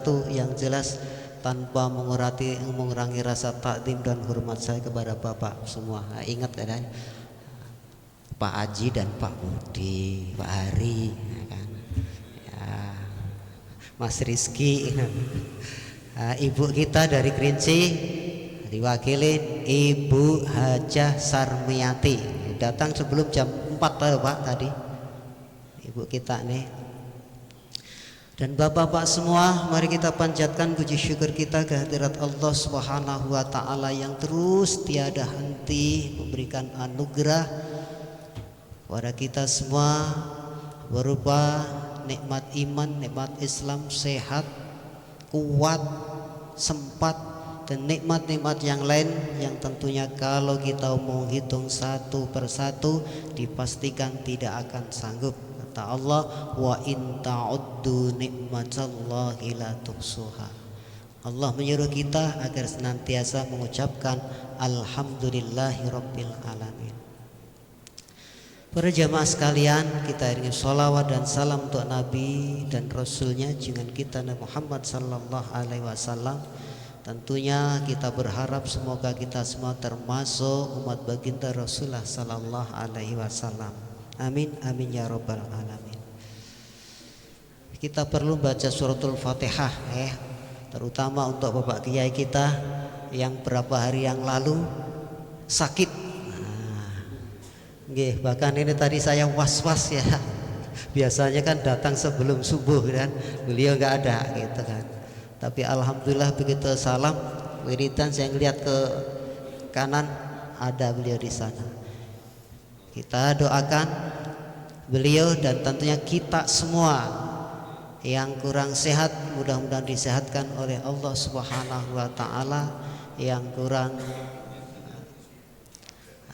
Satu yang jelas tanpa mengurangi rasa takdim dan hormat saya kepada Bapak semua. Nah, ingat kan Pak Haji dan Pak Budi, Pak Hari, ya kan? Ya, Mas Rizky, Ibu kita dari Kerinci diwakilin Ibu Hajah Sarmiati, datang sebelum jam 4 Pak tadi. Ibu kita nih. Dan bapak-bapak semua, mari kita panjatkan puji syukur kita kehadirat Allah Subhanahu wa taala yang terus tiada henti memberikan anugerah kepada kita semua berupa nikmat iman, nikmat Islam, sehat, kuat, sempat, dan nikmat-nikmat yang lain yang tentunya kalau kita mau hitung satu persatu dipastikan tidak akan sanggup. Kata Allah, wa in ta'uddu nikmatallahi la tuhsuha. Allah menyuruh kita agar senantiasa mengucapkan alhamdulillahirabbil alamin. Para jamaah sekalian, kita iringi sholawat dan salam untuk Nabi dan Rasulnya junjungan kita Nabi Muhammad sallallahu alaihi wasallam. Tentunya kita berharap semoga kita semua termasuk umat baginda Rasulullah sallallahu alaihi wasallam. Amin, amin ya rabbal alamin. Kita perlu baca suratul Fatihah terutama untuk Bapak Kiai kita yang berapa hari yang lalu sakit. Bahkan ini tadi saya was-was ya. Biasanya kan datang sebelum subuh kan, beliau nggak ada gitu kan. Tapi alhamdulillah begitu salam wiridan saya ngeliat ke kanan ada beliau di sana. Kita doakan beliau dan tentunya kita semua yang kurang sehat mudah-mudahan disehatkan oleh Allah Subhanahu wa taala, yang kurang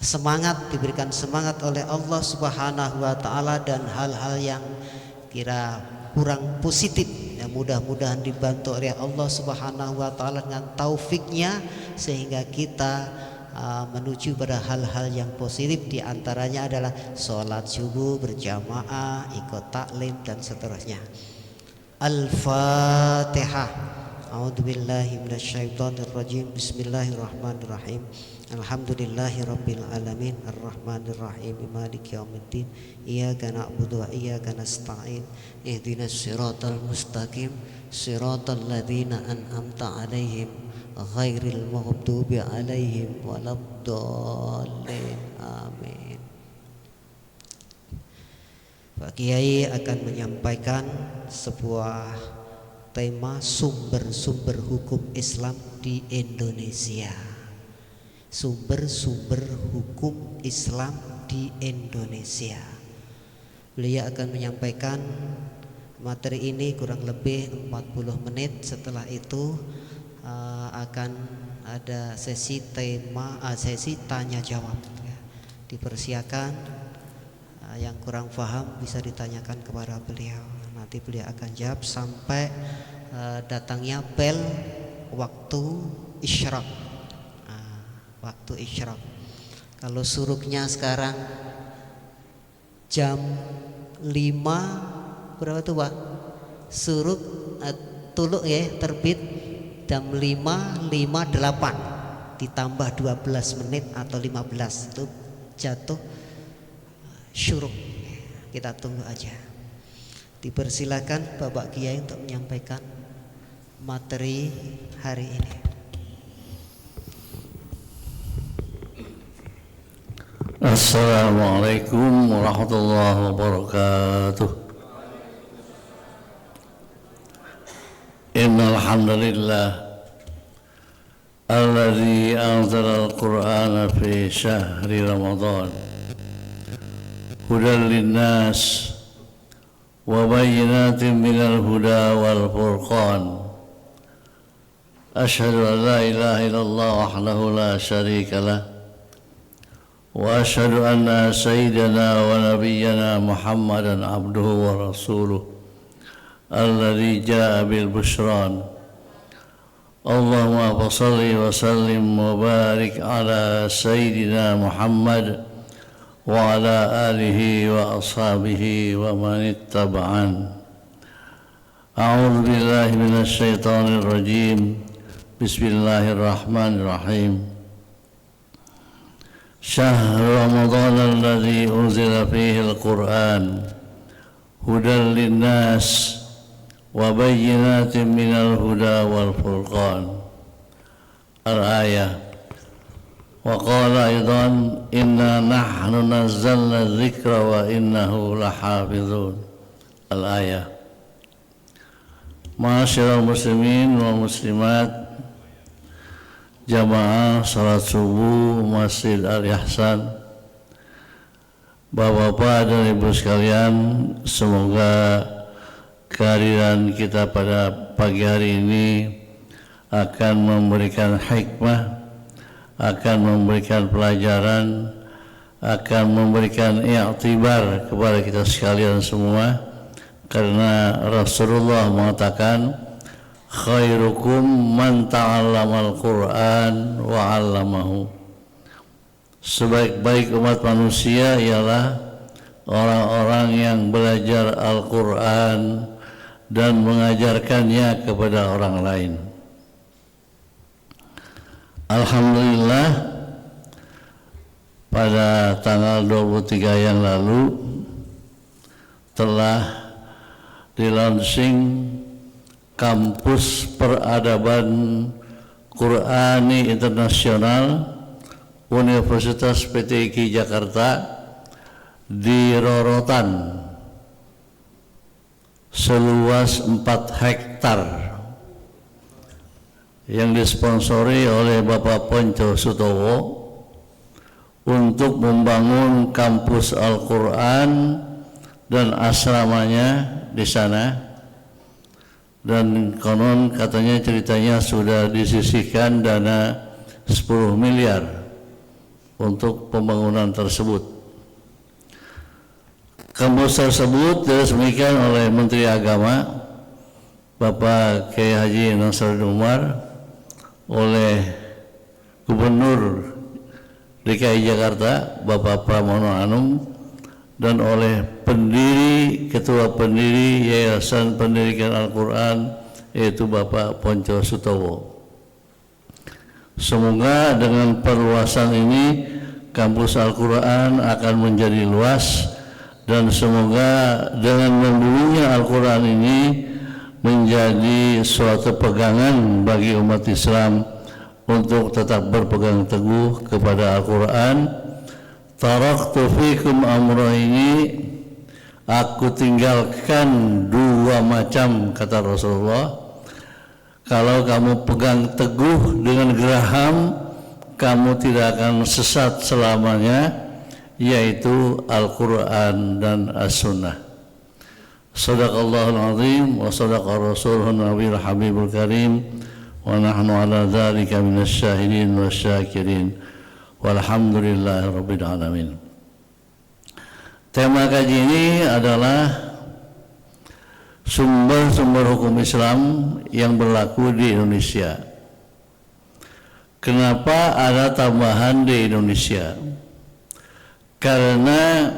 semangat diberikan semangat oleh Allah Subhanahu wa taala, dan hal-hal yang kira kurang positif ya mudah-mudahan dibantu oleh Allah Subhanahu wa taala dengan taufiknya sehingga kita menuju pada hal-hal yang positif, diantaranya adalah sholat subuh berjamaah, ikut taklim dan seterusnya. Al-Fatihah. A'udzubillahi minasyaitonirrajim. Bismillahirrahmanirrahim. Alhamdulillahirabbil alamin arrahmanirrahim maliki yaumiddin iyyaka na'budu wa iyyaka nasta'in ihdinas siratal mustaqim siratal ladzina an'amta 'alaihim ghairil maghdubi 'alaihim waladdallin. Amin. Pak Kiai akan menyampaikan sebuah tema sumber-sumber hukum Islam di Indonesia. Sumber-sumber hukum Islam di Indonesia. Beliau akan menyampaikan materi ini kurang lebih 40 menit. Setelah itu akan ada sesi tanya jawab ya. Dipersiapkan yang kurang paham bisa ditanyakan kepada beliau. Nanti beliau akan jawab sampai datangnya bel waktu isyraq. Waktu isyraq. Kalau suruknya sekarang jam 5 berapa tuh Pak? Suruk tuluk ya terbit jam 5.58 ditambah 12 menit atau 15 itu jatuh syuruk. Kita tunggu aja. Dipersilakan Bapak Kiai untuk menyampaikan materi hari ini. Assalamualaikum warahmatullahi wabarakatuh. Innal hamdalillah alladzi anzala al-Qur'ana fi syahri Ramadan hudan linnas wa bayyinatin minal huda wal furqan. Asyhadu an la ilaha illallah wahdahu la syarika lah wa asyhadu anna sayyidana wa nabiyyana Muhammadan abduhu wa rasuluh alladzi jaa bil bushran. Allahumma shalli wa sallim wa barik ala sayyidina Muhammad wa ala alihi wa ashabihi wa man ittaba'an. A'udzu billahi minasy syaithanir rajim. Bismillahirrahmanirrahim. Syahrul Ramadan alladzi unzila fihi al-Qur'an hudan linnas wa bayyinatin minal huda wal furqan. Al-ayah. Wa qala aidan inna nahnu nazzalna dzikra wa innahu lahafizun. Al-ayah. Ma'asyiral muslimin wal muslimat, jamaah salat subuh Masjid Al-Ihsan, Bapak-bapak dan ibu sekalian, semoga kehadiran kita pada pagi hari ini akan memberikan hikmah, akan memberikan pelajaran, akan memberikan i'tibar kepada kita sekalian semua. Karena Rasulullah mengatakan khairukum man ta'allamal Qur'an wa 'allamahu. Sebaik-baik umat manusia ialah orang-orang yang belajar Al-Qur'an dan mengajarkannya kepada orang lain. Alhamdulillah, pada tanggal 23 yang lalu telah dilaunching Kampus Peradaban Qur'ani Internasional Universitas PTIQ Jakarta di Rorotan seluas 4 hektar yang disponsori oleh Bapak Ponco Sutowo untuk membangun kampus Al-Quran dan asramanya di sana, dan konon katanya ceritanya sudah disisihkan dana 10 miliar untuk pembangunan tersebut. Kampus tersebut diresmikan oleh Menteri Agama Bapak Kiai Haji Nasaruddin Umar, oleh Gubernur DKI Jakarta Bapak Pramono Anung, dan oleh ketua pendiri Yayasan Pendidikan Al-Quran yaitu Bapak Ponco Sutowo. Semoga dengan perluasan ini kampus Al-Quran akan menjadi luas, dan semoga dengan membulunya Al-Quran ini menjadi suatu pegangan bagi umat Islam untuk tetap berpegang teguh kepada Al-Quran. Taraktu fikum amrayni, aku tinggalkan 2 macam, kata Rasulullah. Kalau kamu pegang teguh dengan geraham, kamu tidak akan sesat selamanya, yaitu Al-Quran dan As-Sunnah. Sadaqallahul azim wa sadaqa rasuluhun nabiyul habibul karim, wa nahnu ala dzalika minasy syahidin wasyakirin. Walhamdulillahirabbil alamin. Tema kaji ini adalah sumber-sumber hukum Islam yang berlaku di Indonesia. Kenapa ada tambahan di Indonesia? Karena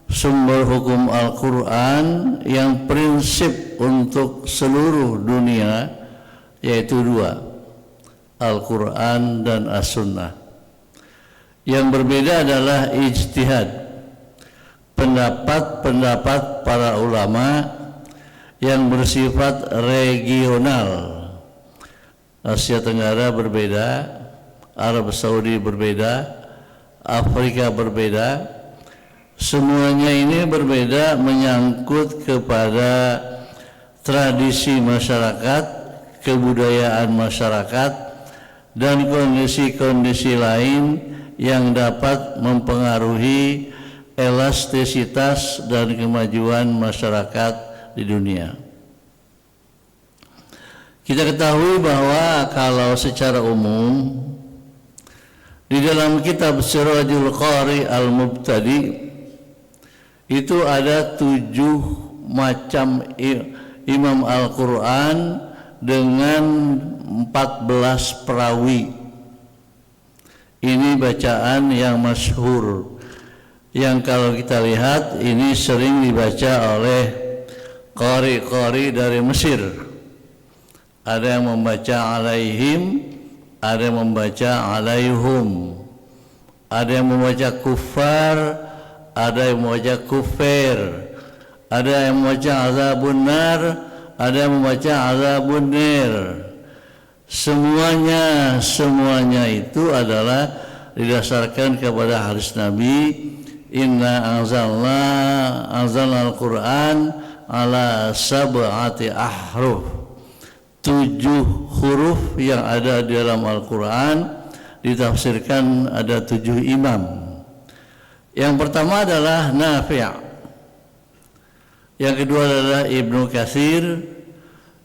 sumber hukum Al-Quran yang prinsip untuk seluruh dunia yaitu 2, Al-Quran dan As-Sunnah. Yang berbeda adalah ijtihad, pendapat-pendapat para ulama yang bersifat regional. Asia Tenggara berbeda, Arab Saudi berbeda, Afrika berbeda. Semuanya ini berbeda menyangkut kepada tradisi masyarakat, kebudayaan masyarakat, dan kondisi-kondisi lain yang dapat mempengaruhi elastisitas dan kemajuan masyarakat di dunia. Kita ketahui bahwa kalau secara umum di dalam kitab Sirajul Qari Al-Mubtadi itu ada 7 macam imam Al-Quran dengan 14 perawi. Ini bacaan yang masyhur, yang kalau kita lihat ini sering dibaca oleh qari dari Mesir. Ada yang membaca alaihim, ada yang membaca alaihum, ada yang membaca kufar, ada yang membaca kufir, ada yang membaca azabun nar, ada yang membaca azabun nir. Semuanya itu adalah didasarkan kepada hadis Nabi, inna anzalna al-Quran ala sab'ati ahruf. 7 huruf yang ada di dalam Al-Quran ditafsirkan ada 7 imam. Yang pertama adalah Nafi', yang kedua adalah Ibnu Katsir,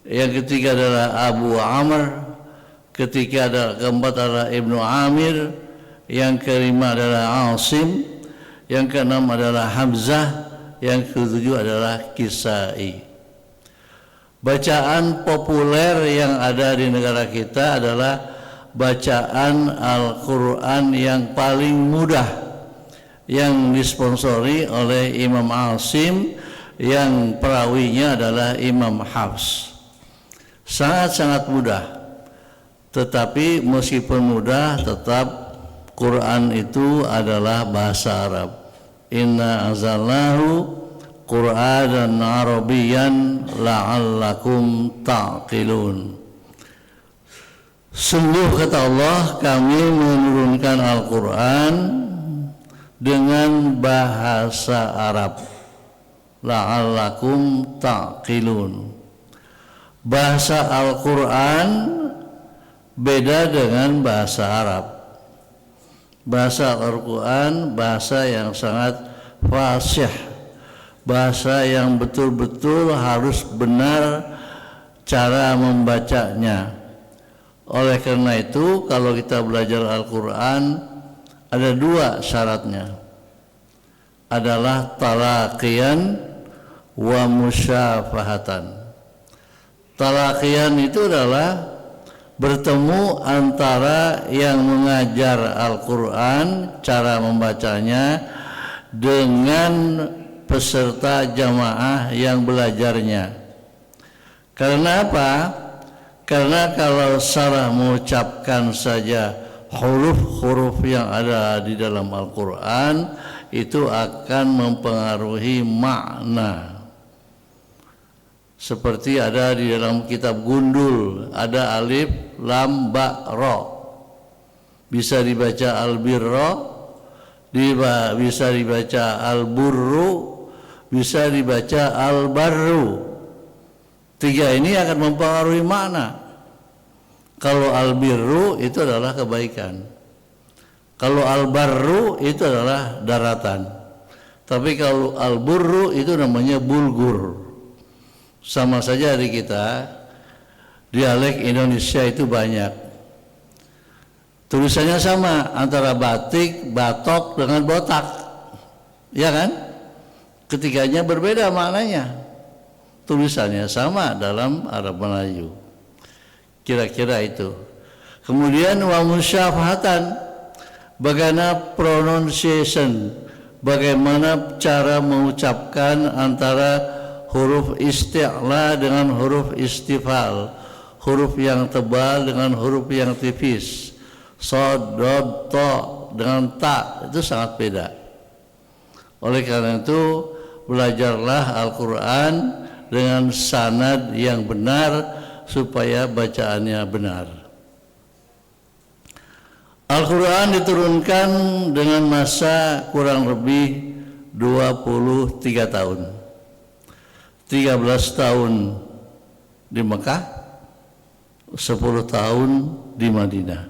yang ketiga adalah Abu Amr, keempat adalah Ibnu Amir, yang kelima adalah Asim, yang keenam adalah Hamzah, yang ketujuh adalah Kisai. Bacaan populer yang ada di negara kita adalah bacaan Al-Quran yang paling mudah, yang disponsori oleh Imam Asim, yang perawinya adalah Imam Hafs. Sangat-sangat mudah, tetapi meskipun mudah, tetap Quran itu adalah bahasa Arab. Inna anzalnahu Qur'anan Arabiyyan la'allakum ta'qilun. Sungguh kata Allah, kami menurunkan Al-Quran dengan bahasa Arab. La'allakum ta'qilun. Bahasa Al-Quran beda dengan bahasa Arab. Bahasa Al-Quran bahasa yang sangat fasih, bahasa yang betul-betul harus benar cara membacanya. Oleh karena itu, kalau kita belajar Al-Quran, ada 2 syaratnya, adalah talaqiyan wa musyafahatan. Talaqiyan itu adalah bertemu antara yang mengajar Al-Quran, cara membacanya, dengan peserta jamaah yang belajarnya. Karena apa? Karena kalau salah mengucapkan saja huruf-huruf yang ada di dalam Al-Quran, itu akan mempengaruhi makna. Seperti ada di dalam kitab Gundul, ada alif, lam, ba, ro. Bisa dibaca al-birro, bisa dibaca al-burru, bisa dibaca al-barru. 3 ini akan mempengaruhi makna. Kalau al-birru itu adalah kebaikan, kalau al-barru itu adalah daratan, tapi kalau al-burru itu namanya bulgur. Sama saja di kita, dialek Indonesia itu banyak, tulisannya sama antara batik, batok dengan botak, ya kan? Ketiganya berbeda maknanya, tulisannya sama dalam Arab Melayu. Kira-kira itu. Kemudian wa musyafahatan, bagaimana pronunciation, bagaimana cara mengucapkan antara huruf isti'la dengan huruf istifal, huruf yang tebal dengan huruf yang tipis, sod, dod, to dengan ta, itu sangat beda. Oleh karena itu, belajarlah Al-Quran dengan sanad yang benar supaya bacaannya benar. Al-Quran diturunkan dengan masa kurang lebih 23 tahun. 13 tahun di Mekah, 10 tahun di Madinah.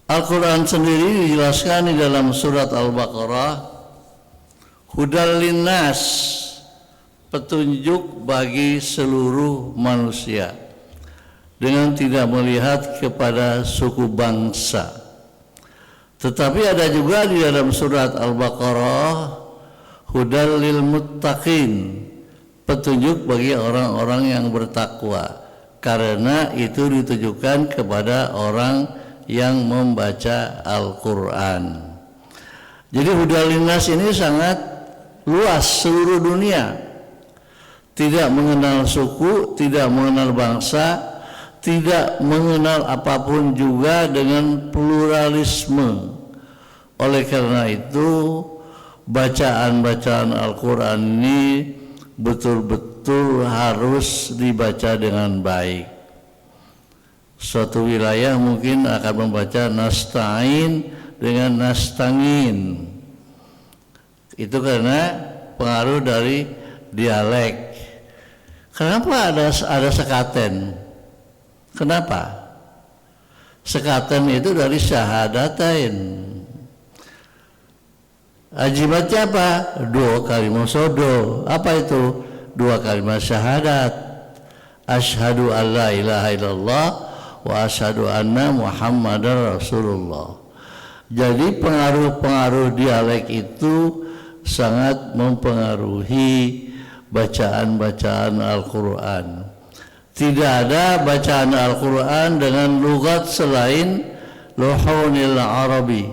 Al-Quran sendiri dijelaskan di dalam surat Al-Baqarah, hudal linnas, petunjuk bagi seluruh manusia, dengan tidak melihat kepada suku bangsa. Tetapi ada juga di dalam surat Al-Baqarah, hudal lil muttaqin, petunjuk bagi orang-orang yang bertakwa, karena itu ditujukan kepada orang yang membaca Al-Quran. Jadi hudal linnas ini sangat luas, seluruh dunia. tidak mengenal suku, tidak mengenal bangsa, tidak mengenal apapun juga dengan pluralisme. Oleh karena itu, bacaan-bacaan Al-Quran ini betul-betul harus dibaca dengan baik. Suatu wilayah mungkin akan membaca nasta'in dengan nastangin. Itu karena pengaruh dari dialek. Kenapa ada sekaten? Kenapa? Sekaten itu dari syahadatain. Ajibatnya apa? 2 kalimat sodo. Apa itu? 2 kalimat syahadat. Asyhadu an la ilaha illallah wa asyhadu anna Muhammadar Rasulullah. Jadi pengaruh-pengaruh dialek itu sangat mempengaruhi bacaan-bacaan Al-Quran. Tidak ada bacaan Al-Quran dengan lugat selain luhunil Arabi.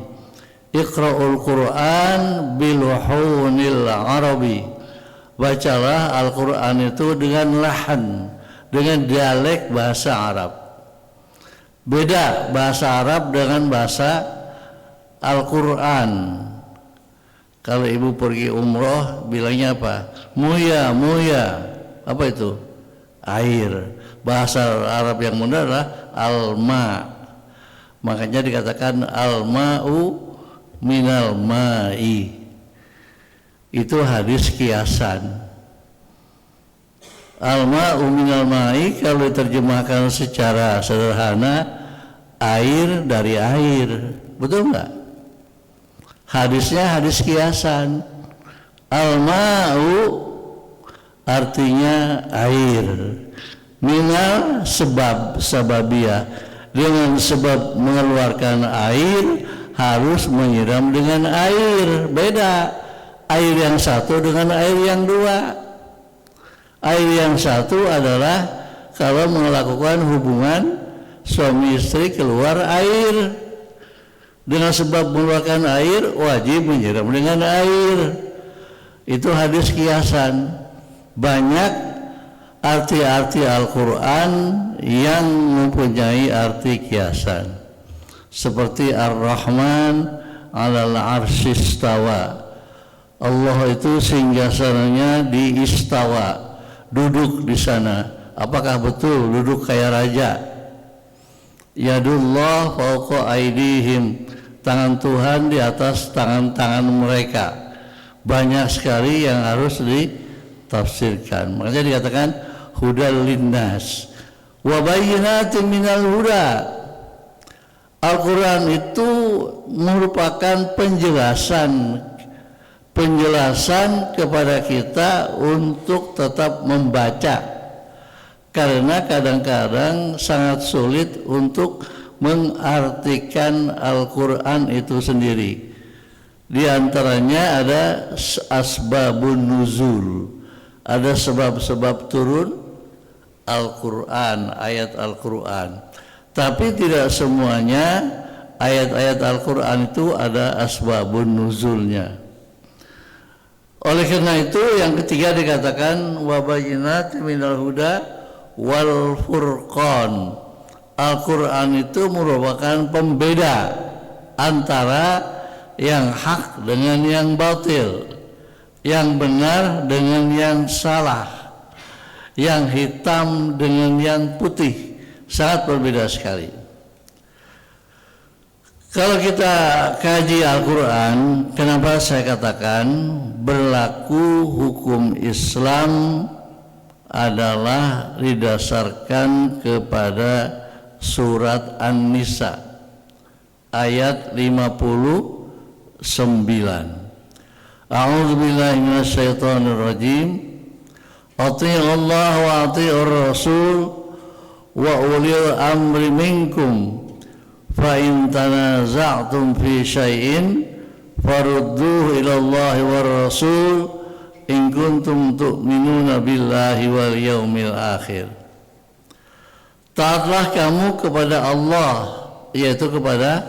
Iqra'ul Quran biluhunil Arabi. Bacalah Al-Quran itu dengan lahan, dengan dialek bahasa Arab. Beda bahasa Arab dengan bahasa Al-Quran. Kalau ibu pergi umroh bilangnya apa? Muya, muya. Apa itu? Air. Bahasa Arab yang benar adalah alma. Makanya dikatakan alma'u minal ma'i. Itu hadis kiasan. Alma'u minal ma'i kalau diterjemahkan secara sederhana, air dari air. Betul enggak? Hadisnya hadis kiasan. Al-ma'u artinya air. Minal sebab, sababiyah. Dengan sebab mengeluarkan air harus menyiram dengan air. Beda air yang satu dengan air yang dua. Air yang satu adalah kalau melakukan hubungan suami istri keluar air. Dengan sebab mengeluarkan air wajib menyiram dengan air. Itu hadis kiasan. Banyak arti-arti Al-Quran yang mempunyai arti kiasan. Seperti Ar-Rahman 'alal 'arsy istawa. Allah itu singgasananya di istawa, duduk di sana. Apakah betul duduk kayak raja? Yadullah fawqa aydihim, tangan Tuhan di atas tangan-tangan mereka. Banyak sekali yang harus ditafsirkan. Makanya dikatakan hudal linnas wa bayyinatin minal huda. Al-Quran itu merupakan penjelasan kepada kita untuk tetap membaca. Karena kadang-kadang sangat sulit untuk mengartikan Al-Quran itu sendiri. Di antaranya ada asbabun nuzul, ada sebab-sebab turun Al-Quran, ayat Al-Quran. Tapi tidak semuanya ayat-ayat Al-Quran itu ada asbabun nuzulnya. Oleh karena itu yang ketiga dikatakan wa bayyinatin minal huda wal furqan. Al-Quran itu merupakan pembeda antara yang hak dengan yang batil, yang benar dengan yang salah, yang hitam dengan yang putih. Sangat berbeda sekali. Kalau kita kaji Al-Quran, kenapa saya katakan berlaku hukum Islam adalah didasarkan kepada surat An-Nisa ayat 59. A'udzu billahi minasyaitonir rajim. Athi'ullaha wa athi'ur rasul wa ulil amri minkum fa in tanaza'tum fi syai'in farudduhu ila Allahi war rasul in kuntum tu'minuna billahi wal yaumil akhir. Taatlah kamu kepada Allah, yaitu kepada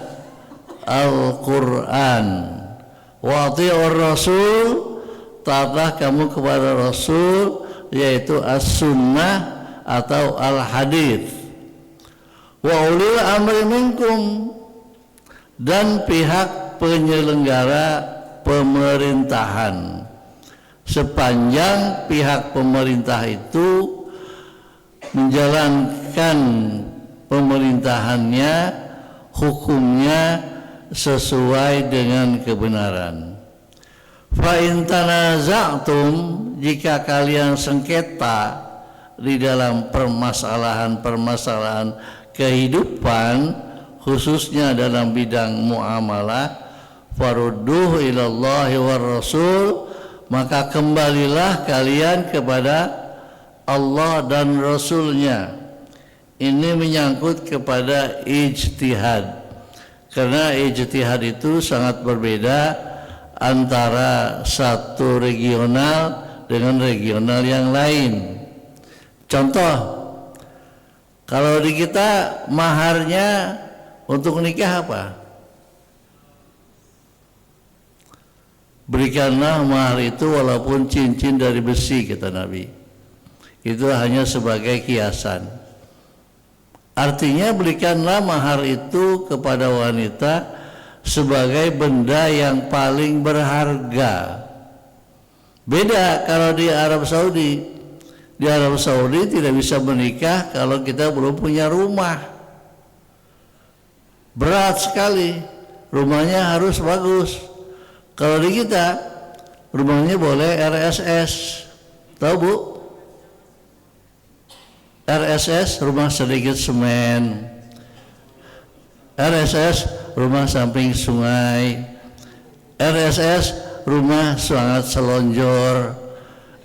Al-Quran. Wa ati'ur rasul, taatlah kamu kepada Rasul yaitu as-sunnah atau al-hadits. Wa ulil amri minkum, dan pihak penyelenggara pemerintahan. Sepanjang pihak pemerintah itu menjalankan pemerintahannya, hukumnya sesuai dengan kebenaran. Fa in tanaza'tum, jika kalian sengketa di dalam permasalahan kehidupan, khususnya dalam bidang muamalah, farudduh ilallahi war rasul, maka kembalilah kalian kepada Allah dan Rasulnya. Ini menyangkut kepada ijtihad, karena ijtihad itu sangat berbeda antara satu regional dengan regional yang lain. Contoh, kalau di kita maharnya untuk nikah apa? Berikanlah mahar itu walaupun cincin dari besi, kata Nabi. Itu hanya sebagai kiasan. Artinya berikanlah mahar itu kepada wanita sebagai benda yang paling berharga. Beda kalau di Arab Saudi. Di Arab Saudi tidak bisa menikah kalau kita belum punya rumah. Berat sekali. Rumahnya harus bagus. Kalau di kita rumahnya boleh RSS. Tahu Bu? RSS, rumah sedikit semen. RSS, rumah samping sungai. RSS, rumah sangat selonjor.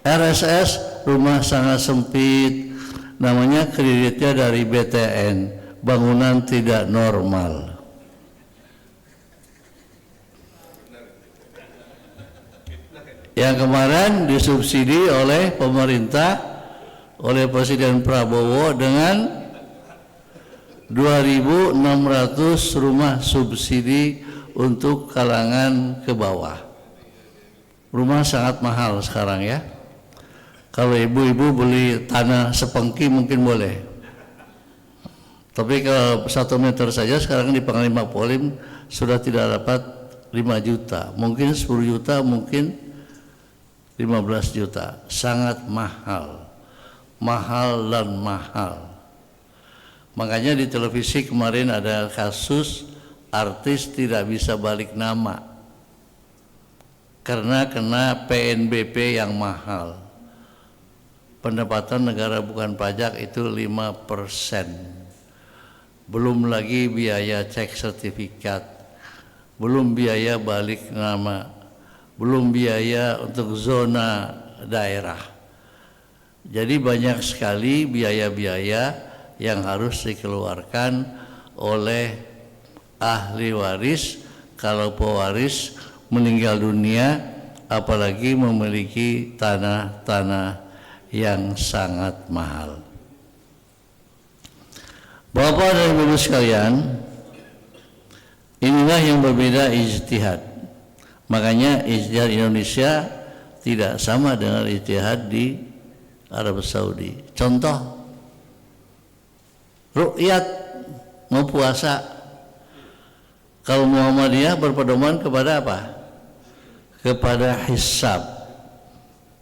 RSS, rumah sangat sempit. Namanya kreditnya dari BTN, bangunan tidak normal. Yang kemarin disubsidi oleh pemerintah, oleh Presiden Prabowo dengan 2.600 rumah subsidi untuk kalangan ke bawah. Rumah sangat mahal sekarang ya. Kalau ibu-ibu beli tanah sepengki mungkin boleh. Tapi kalau 1 meter saja sekarang di Panglima Polim sudah tidak dapat 5 juta. Mungkin 10 juta, mungkin 15 juta. Sangat mahal. Mahal dan mahal. Makanya di televisi kemarin ada kasus artis tidak bisa balik nama karena kena PNBP yang mahal. Pendapatan negara bukan pajak itu 5%. Belum lagi biaya cek sertifikat, belum biaya balik nama, belum biaya untuk zona daerah. Jadi banyak sekali biaya-biaya yang harus dikeluarkan oleh ahli waris kalau pewaris meninggal dunia, apalagi memiliki tanah-tanah yang sangat mahal. Bapak dan Ibu sekalian, inilah yang berbeda ijtihad. Makanya ijtihad Indonesia tidak sama dengan ijtihad di Arab Saudi. Contoh, ruqyat mau puasa. Kalau Muhammadiyah berpedoman kepada apa? Kepada hisab,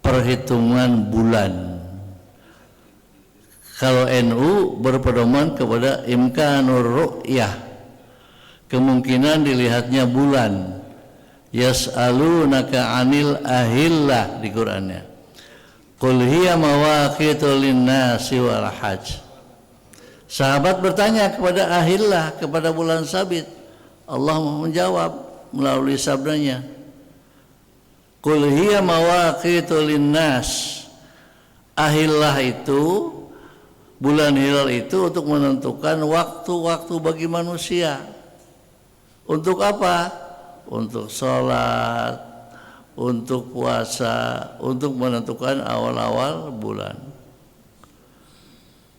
perhitungan bulan. Kalau NU berpedoman kepada imkanur ru'yah, kemungkinan dilihatnya bulan. Yas'alunaka 'anil ahillah di Qur'annya. Qul hiya mawaqitu lin-nasi wal hajj. Sahabat bertanya kepada ahillah, kepada bulan sabit. Allah menjawab melalui sabdanya, Qul hiya mawaqitu linnas. Ahillah itu, bulan hilal itu untuk menentukan waktu-waktu bagi manusia. Untuk apa? Untuk sholat, untuk puasa, untuk menentukan awal-awal bulan.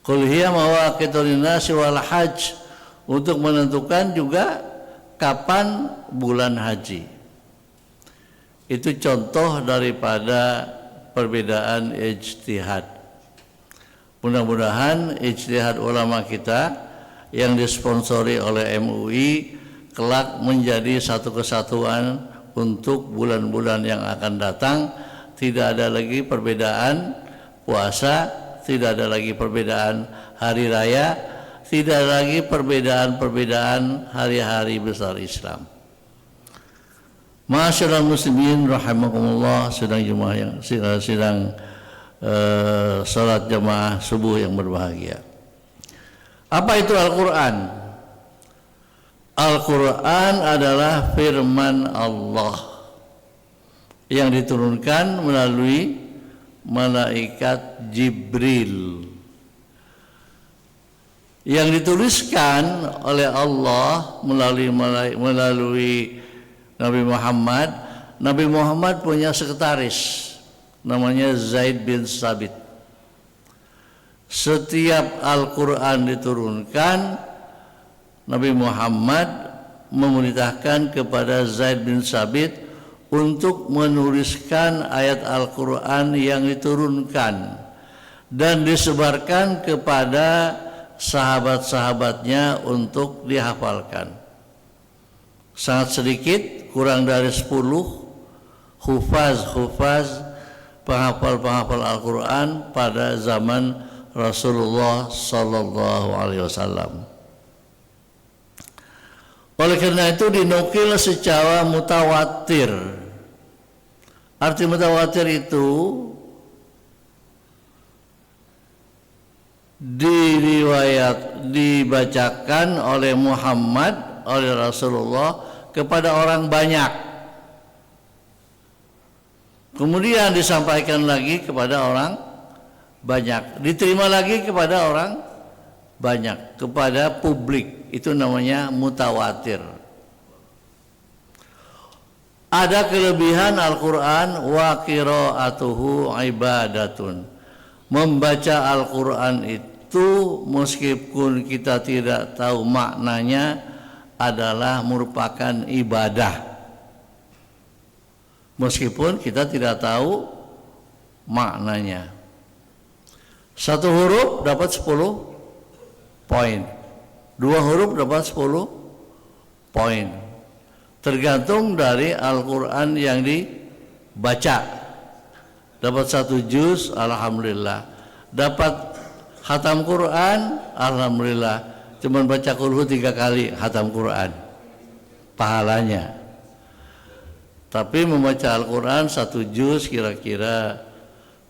Qul hiya mawaqitu linnasi wal hajj, untuk menentukan juga kapan bulan haji. Itu contoh daripada perbedaan ijtihad. Mudah-mudahan ijtihad ulama kita yang disponsori oleh MUI kelak menjadi satu kesatuan untuk bulan-bulan yang akan datang. Tidak ada lagi perbedaan puasa, tidak ada lagi perbedaan hari raya, tidak ada lagi perbedaan-perbedaan hari-hari besar Islam. Ma'asyiral muslimin rahimakumullah, sedang jemaah yang sedang salat jemaah subuh yang berbahagia. Apa itu Al-Qur'an? Al-Qur'an adalah firman Allah yang diturunkan melalui malaikat Jibril, yang dituliskan oleh Allah melalui Nabi Muhammad. Nabi Muhammad punya sekretaris namanya Zaid bin Sabit. Setiap Al-Quran diturunkan, Nabi Muhammad memerintahkan kepada Zaid bin Sabit untuk menuliskan ayat Al-Quran yang diturunkan dan disebarkan kepada sahabat-sahabatnya untuk dihafalkan. Sangat sedikit, kurang dari 10 hufaz penghafal Al-Quran pada zaman Rasulullah Sallallahu Alaihi Wasallam. Oleh karena itu dinukil secara mutawatir. Arti mutawatir itu dibacakan oleh Muhammad, oleh Rasulullah kepada orang banyak, kemudian disampaikan lagi kepada orang banyak, diterima lagi kepada orang banyak, kepada publik. Itu namanya mutawatir. Ada kelebihan Al-Quran, wa qiraatuhu ibadatun. Membaca Al-Quran itu meskipun kita tidak tahu maknanya adalah merupakan ibadah. Meskipun kita tidak tahu maknanya. Satu huruf dapat 10 poin. 2 huruf dapat 10 poin. Tergantung dari Al-Quran yang dibaca. Dapat 1 juz, alhamdulillah. Dapat khatam Quran, alhamdulillah. Cuman baca kulhu 3 kali khatam Quran, pahalanya. Tapi membaca Al-Quran 1 juz kira-kira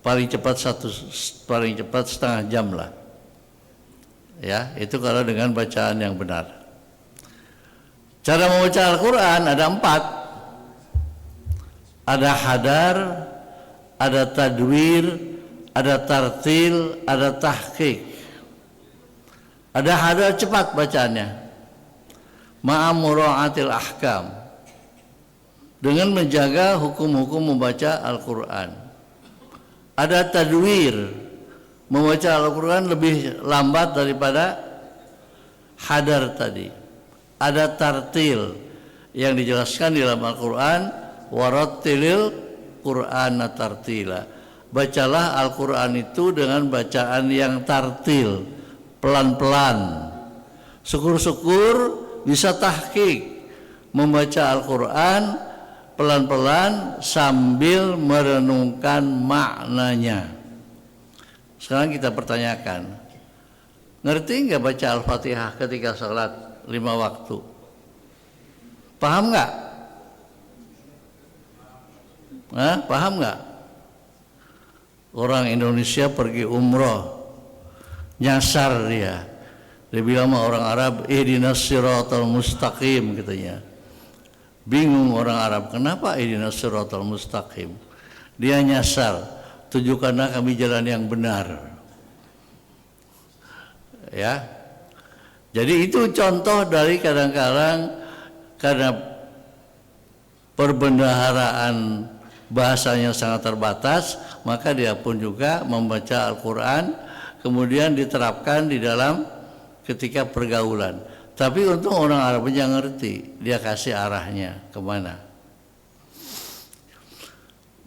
paling cepat setengah jam lah. Ya, itu kalau dengan bacaan yang benar. Cara membaca Al-Quran ada 4. Ada hadar, ada tadwir, ada tartil, ada tahqiq. Ada hadar cepat bacaannya, ma'amura'atil ahkam, dengan menjaga hukum-hukum membaca Al-Quran. Ada tadwir, membaca Al-Quran lebih lambat daripada hadar tadi. Ada tartil yang dijelaskan di dalam Al-Quran, warattilil Qur'ana tartila. Bacalah Al-Quran itu dengan bacaan yang tartil, pelan-pelan. Syukur-syukur bisa tahqiq, membaca Al-Quran pelan-pelan sambil merenungkan maknanya. Sekarang kita pertanyakan, ngerti nggak baca Al-Fatihah ketika salat 5 waktu? Paham nggak? Paham nggak? Orang Indonesia pergi umroh, nyasar dia bilang sama orang Arab, ihdinas siratal mustaqim, katanya. Bingung orang Arab, kenapa ihdinas siratal mustaqim? Dia nyasar, tunjukkanlah kami jalan yang benar. Ya, jadi itu contoh dari kadang-kadang karena perbendaharaan bahasanya sangat terbatas, maka dia pun juga membaca Al-Quran kemudian diterapkan di dalam ketika pergaulan. Tapi untung orang Arabnya ngerti, dia kasih arahnya kemana.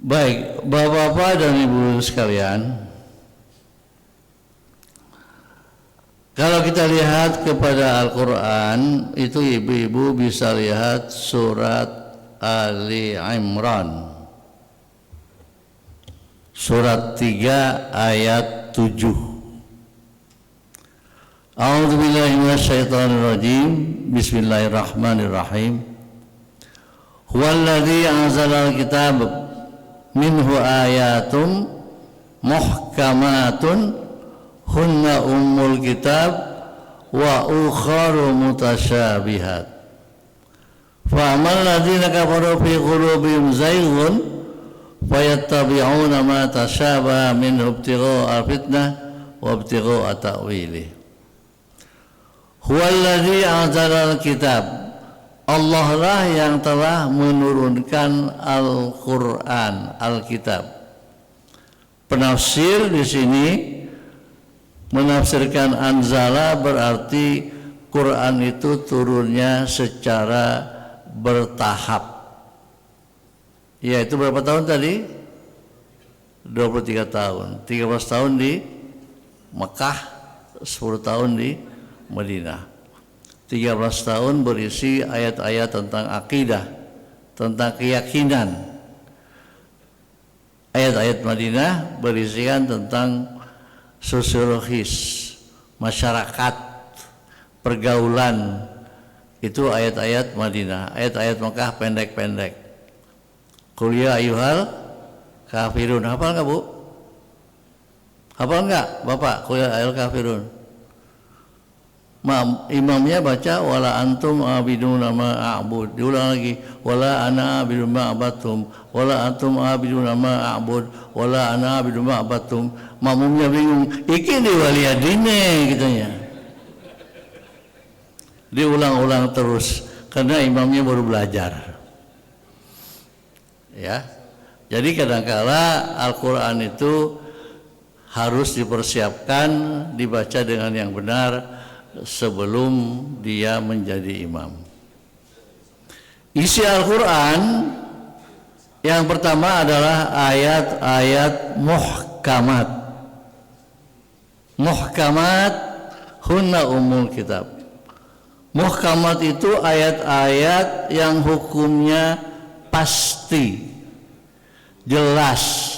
Baik, Bapak-bapak dan Ibu sekalian, kalau kita lihat kepada Al-Quran, itu ibu-ibu bisa lihat surat Ali Imran, surat 3 ayat 7. A'udzubillahi minasyaitonirrajim. Bismillahirrahmanirrahim. Huwallazi anzalal kitab minhu ayatum muhkamatun hunna ummul kitab wa ukharu mutasyabihat. Fa amal ladzina kafaru fi qulubihim zayghun fayattabi'una ma tasyabaha minhu ibtigha'a al-fitnah wa ibtigha'a ta'wilih. Huwallazi anzalal kitab, Allah lah yang telah menurunkan Al-Quran, Alkitab. Penafsir di sini menafsirkan anzala berarti Quran itu turunnya secara bertahap. Yaitu berapa tahun tadi? 23 tahun. 13 tahun di Mekah, 10 tahun di Madinah. 13 tahun berisi ayat-ayat tentang akidah, tentang keyakinan. Ayat-ayat Madinah berisikan tentang sosiologis, masyarakat, pergaulan. Itu ayat-ayat Madinah. Ayat-ayat Mekah pendek-pendek. Qul ya ayyuhal kafirun. Hafal nggak, Bu? Hafal nggak, Bapak? Qul ya ayyuhal kafirun. Imamnya baca wala antum abiduna ma a'bud. Diulang lagi wala ana abidu ma abatum, wala antum abiduna ma a'bud, wala ana abidu ma abatum. Makmumnya bingung, iki di waliyadine gitunya. Diulang-ulang terus karena imamnya baru belajar. Ya. Jadi kadang-kala Al-Qur'an itu harus dipersiapkan, dibaca dengan yang benar sebelum dia menjadi imam. Isi Al-Quran yang pertama adalah ayat-ayat muhkamat. Muhkamat hunna ummul kitab. Muhkamat itu ayat-ayat yang hukumnya pasti, jelas,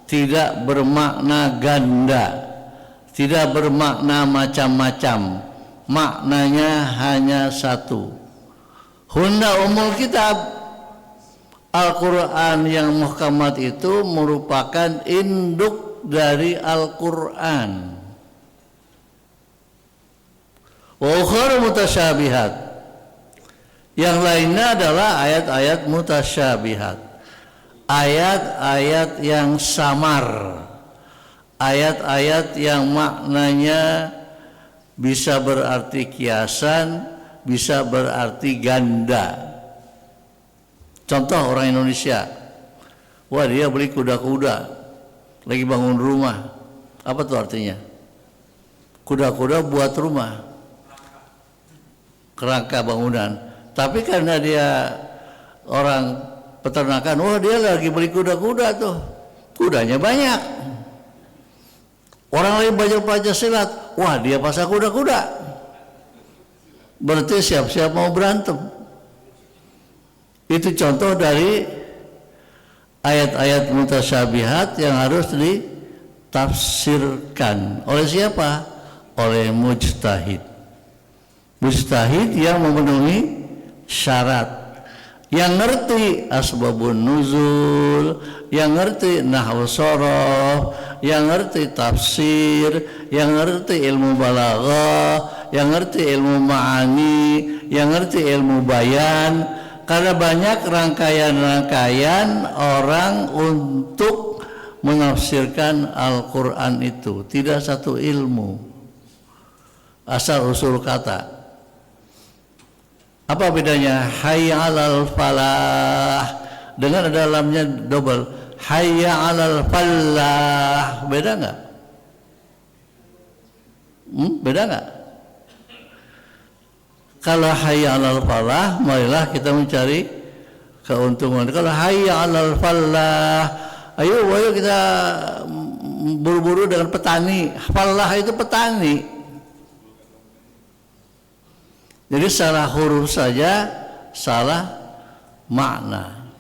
tidak bermakna ganda, tidak bermakna macam-macam. Maknanya hanya satu. Hunna ummul kitab. Al-Quran yang muhkamat itu merupakan induk dari Al-Quran. Wa ukhra mutasyabihat. Yang lainnya adalah ayat-ayat mutasyabihat. Ayat-ayat yang samar. Ayat-ayat yang maknanya bisa berarti kiasan, bisa berarti ganda. Contoh orang Indonesia, wah dia beli kuda-kuda, lagi bangun rumah. Apa tuh artinya? Kuda-kuda buat rumah, kerangka bangunan. Tapi karena dia orang peternakan, wah dia lagi beli kuda-kuda tuh, kudanya banyak. Orang lain belajar silat, wah dia pasang kuda-kuda. Berarti siap-siap mau berantem. Itu contoh dari ayat-ayat mutasyabihat yang harus ditafsirkan. Oleh siapa? Oleh mujtahid. Mujtahid yang memenuhi syarat. Yang ngerti asbabun nuzul, yang ngerti nahwu shorof, yang ngerti tafsir, yang ngerti ilmu balaghah, yang ngerti ilmu ma'ani, yang ngerti ilmu bayan. Karena banyak rangkaian-rangkaian orang untuk menafsirkan Al-Quran itu. Tidak satu ilmu, asal usul kata. Apa bedanya hayya 'alal falah dengan ada dalamnya double hayya 'alal falah? Beda nggak? Beda nggak? Kalau hayya 'alal falah, marilah kita mencari keuntungan. Kalau hayya 'alal falah, ayo kita buru-buru dengan petani. Falah itu petani. Jadi salah huruf saja salah makna.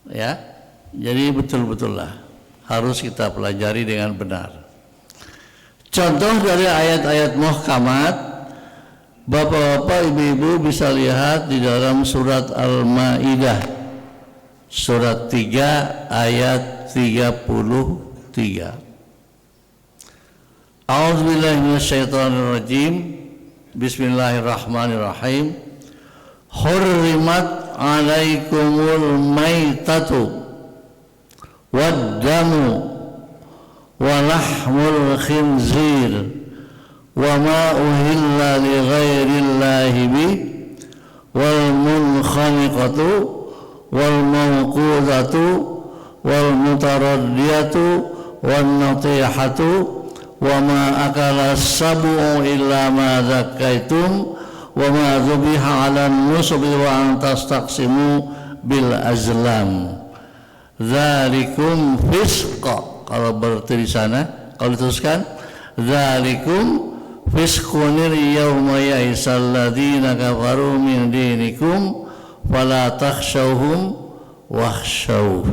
Ya. Jadi betul-betul lah harus kita pelajari dengan benar. Contoh dari ayat-ayat muhkamat, bapak-bapak, ibu-ibu bisa lihat di dalam surat Al-Maidah surat 3 ayat 33. A'udzubillahi minasyaitonirrajim. Bismillahirrahmanirrahim. Hurrimat 'alaikumul maitatu wad-damu wa lahmul khinzir wa ma uhilla li ghairillahi bi wal munkhaniqatu wal mawqudatu wal mutaraddiyatu wan natihatu wa ma akala sabu illa ma zakkaitum wa ma dzubiha 'alan nusubi wa an tastaqsimu bil azlam. Dzalikum fisqa. Kalau berarti di sana, kalau diteruskan, dzalikum fisqunir yawma ya'isal ladzina kafaru min dinikum fala takhshawhum wakhshaw.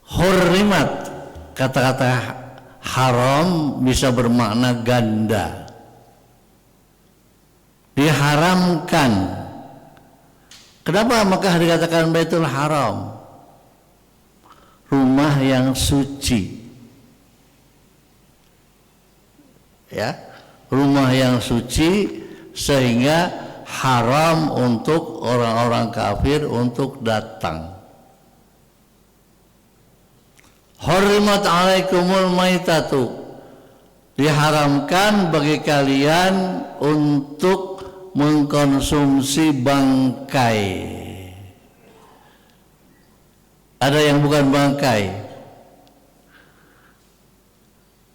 Hurrimat, kata-kata haram bisa bermakna ganda. Diharamkan. Kenapa Makkah dikatakan Baitul Haram? Rumah yang suci. Ya, rumah yang suci sehingga haram untuk orang-orang kafir untuk datang. Hurrimat 'alaikumul maitatu. Diharamkan bagi kalian untuk mengkonsumsi bangkai. Ada yang bukan bangkai.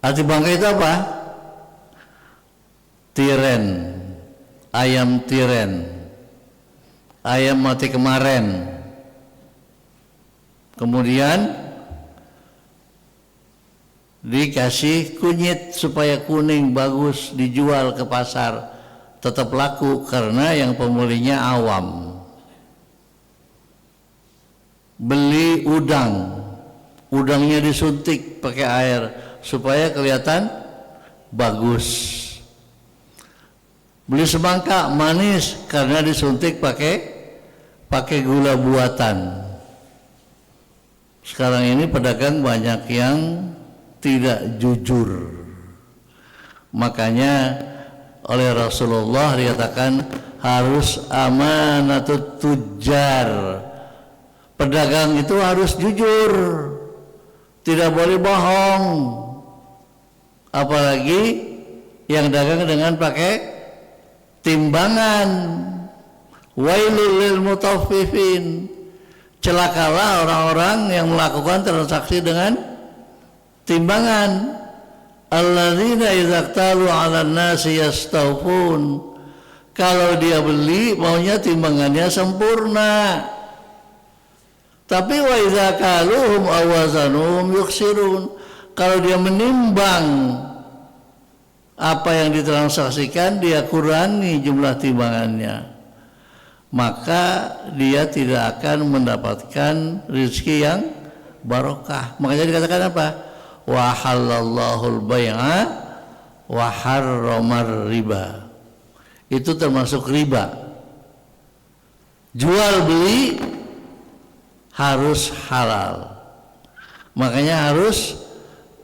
Arti bangkai itu apa? Tiren, ayam tiren, ayam mati kemarin. Kemudian dikasih kunyit supaya kuning bagus, dijual ke pasar. Tetap laku karena yang pembelinya awam. Beli udang, udangnya disuntik pakai air supaya kelihatan bagus. Beli semangka manis karena disuntik pakai gula buatan. Sekarang ini pedagang banyak yang tidak jujur. Makanya oleh Rasulullah dikatakan harus amanatut tujjar. Pedagang itu harus jujur, tidak boleh bohong. Apalagi yang dagang dengan pakai timbangan. Wailul lil mutaffifin. Celakalah orang-orang yang melakukan transaksi dengan timbangan. Alladzina idza qtalu 'alan nasi yastawfun. Kalau dia beli maunya timbangannya sempurna. Tapi wa idza kaluhum aw wazanuhum yukhsirun. Kalau dia menimbang apa yang ditransaksikan, dia kurangi jumlah timbangannya, maka dia tidak akan mendapatkan rezeki yang barokah. Makanya dikatakan apa? Wa halallahul bai'a wa harramar riba. Itu termasuk riba. Jual beli harus halal. Makanya harus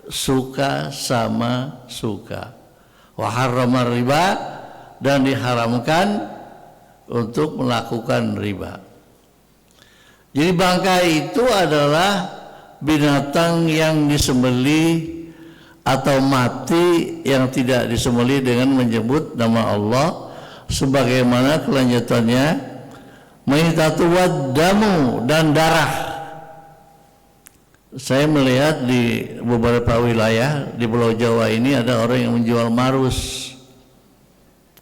suka sama suka. Wa harramar riba, dan diharamkan untuk melakukan riba. Jadi bangkai itu adalah binatang yang disembelih atau mati yang tidak disembelih dengan menyebut nama Allah, sebagaimana kelanjutannya maitatu wad-damu, dan darah. Saya melihat di beberapa wilayah di Pulau Jawa ini ada orang yang menjual marus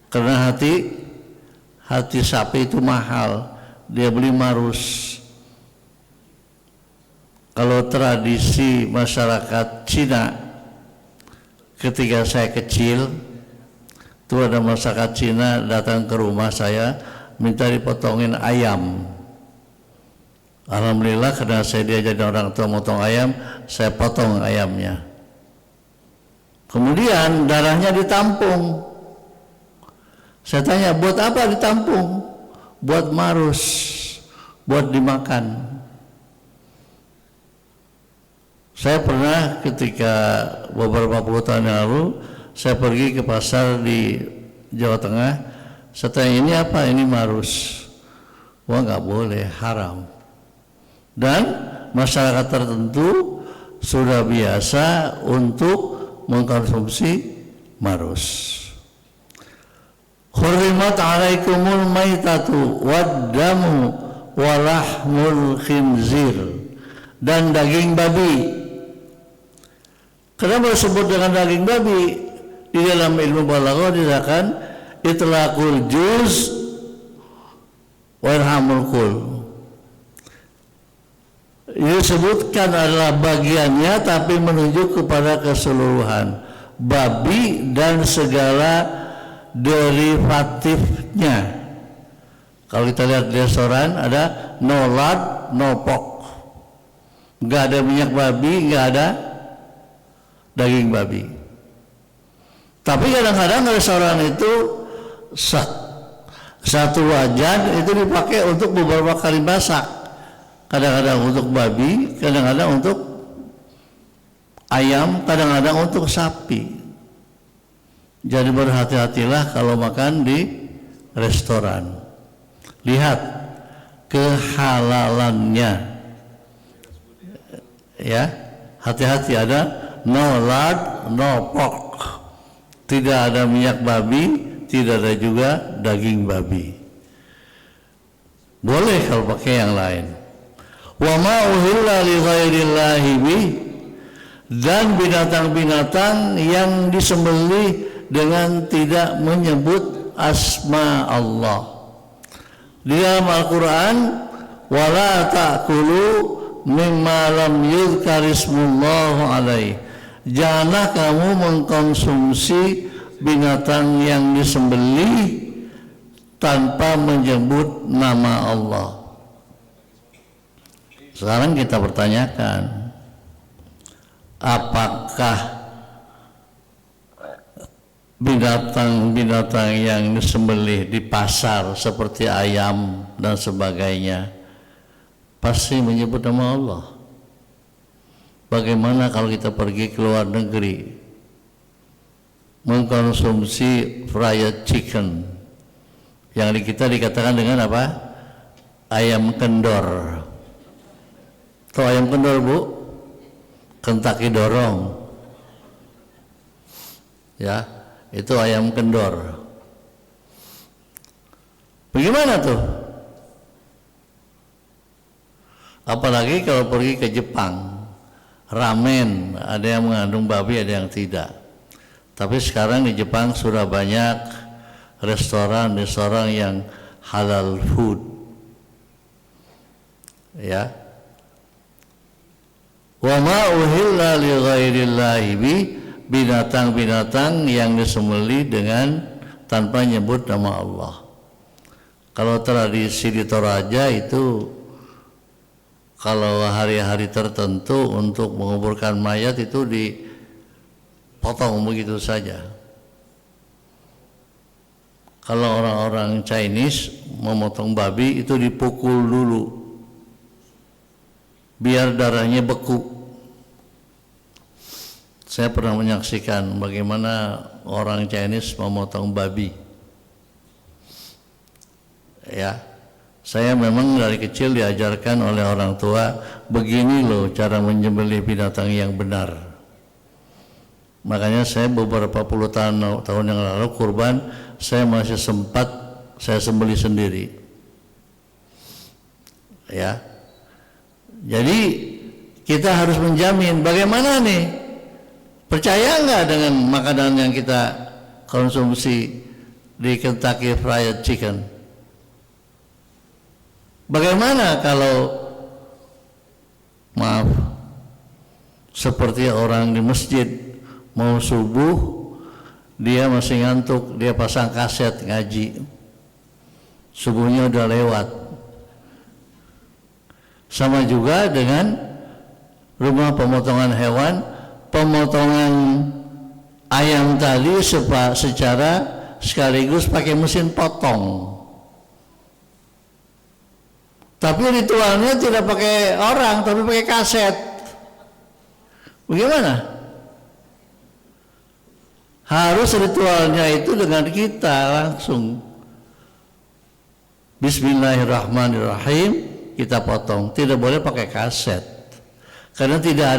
karena hati sapi itu mahal, dia beli marus. Kalau tradisi masyarakat Cina ketika saya kecil, itu ada masyarakat Cina datang ke rumah saya minta dipotongin ayam. Alhamdulillah karena saya diajarin orang tua motong ayam, saya potong ayamnya. Kemudian darahnya ditampung. Saya tanya, buat apa ditampung? Buat marus, buat dimakan. Saya pernah ketika beberapa puluh tahun yang lalu, saya pergi ke pasar di Jawa Tengah. Saya tanya, ini apa? Ini marus. Wah, nggak boleh, haram. Dan masyarakat tertentu sudah biasa untuk mengkonsumsi marus. Hurrimat alaikumul maitatu waddamu walahmul khinzir, dan daging babi. Kenapa disebut dengan daging babi? Di dalam ilmu balaghah dikatakan itlaqul juz wa irhamul kul. Disebutkan adalah bagiannya tapi menunjuk kepada keseluruhan babi dan segala derivatifnya. Kalau kita lihat di restoran ada no lard, no pork. Nggak ada minyak babi, nggak ada daging babi. Tapi kadang-kadang restoran itu satu wajan itu dipakai untuk beberapa kali masak. Kadang-kadang untuk babi, kadang-kadang untuk ayam, kadang-kadang untuk sapi. Jadi berhati-hatilah kalau makan di restoran. Lihat kehalalannya. Ya, hati-hati, ada no lard, no pork. Tidak ada minyak babi, tidak ada juga daging babi. Boleh kalau pakai yang lain. Wa ma uhilla li ghairillahi bih, dan binatang-binatang yang disembelih dengan tidak menyebut asma Allah. Di dalam Al-Quran, wala ta'kulu mimma lam yuzkar ismullahu alaih, janganlah kamu mengkonsumsi binatang yang disembelih tanpa menyebut nama Allah. Sekarang kita pertanyakan, apakah binatang-binatang yang disembelih di pasar seperti ayam dan sebagainya pasti menyebut nama Allah? Bagaimana kalau kita pergi ke luar negeri mengkonsumsi fried chicken yang di kita dikatakan dengan apa? Ayam kendor. Tahu ayam kendor, Bu? Kentucky dorong. Ya, itu ayam kendor. Bagaimana tuh? Apalagi kalau pergi ke Jepang, ramen ada yang mengandung babi, ada yang tidak. Tapi sekarang di Jepang sudah banyak restoran yang halal food. Ya. Wa ma uhilla li ghairillahi bi, binatang-binatang yang disembelih dengan tanpa nyebut nama Allah. Kalau tradisi di Toraja itu kalau hari-hari tertentu untuk menguburkan mayat itu dipotong begitu saja. Kalau orang-orang Chinese memotong babi itu dipukul dulu biar darahnya beku. Saya pernah menyaksikan bagaimana orang Chinese memotong babi. Ya, saya memang dari kecil diajarkan oleh orang tua, begini loh cara menyembelih binatang yang benar. Makanya saya beberapa puluh tahun yang lalu kurban, saya masih sempat saya sembelih sendiri. Ya, jadi kita harus menjamin bagaimana nih. Percaya nggak dengan makanan yang kita konsumsi di Kentucky Fried Chicken? Bagaimana kalau Maaf, seperti orang di masjid mau subuh dia masih ngantuk, dia pasang kaset ngaji, subuhnya udah lewat. Sama juga dengan rumah pemotongan hewan, pemotongan ayam tadi secara sekaligus pakai mesin potong. Tapi ritualnya tidak pakai orang, tapi pakai kaset. Bagaimana? Harus ritualnya itu dengan kita langsung. Bismillahirrahmanirrahim, kita potong. Tidak boleh pakai kaset. Karena tidak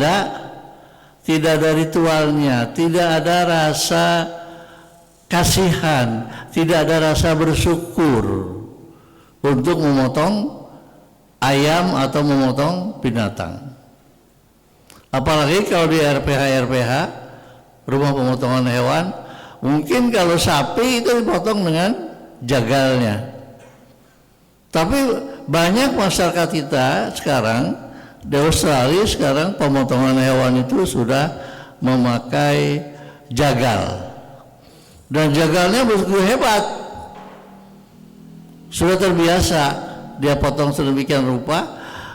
ada ritualnya, tidak ada rasa kasihan, tidak ada rasa bersyukur untuk memotong ayam atau memotong binatang. Apalagi kalau di RPH rumah pemotongan hewan, mungkin kalau sapi itu dipotong dengan jagalnya. Tapi banyak masyarakat kita sekarang di Australia sekarang pemotongan hewan itu sudah memakai jagal, dan jagalnya begitu hebat, sudah terbiasa dia potong sedemikian rupa,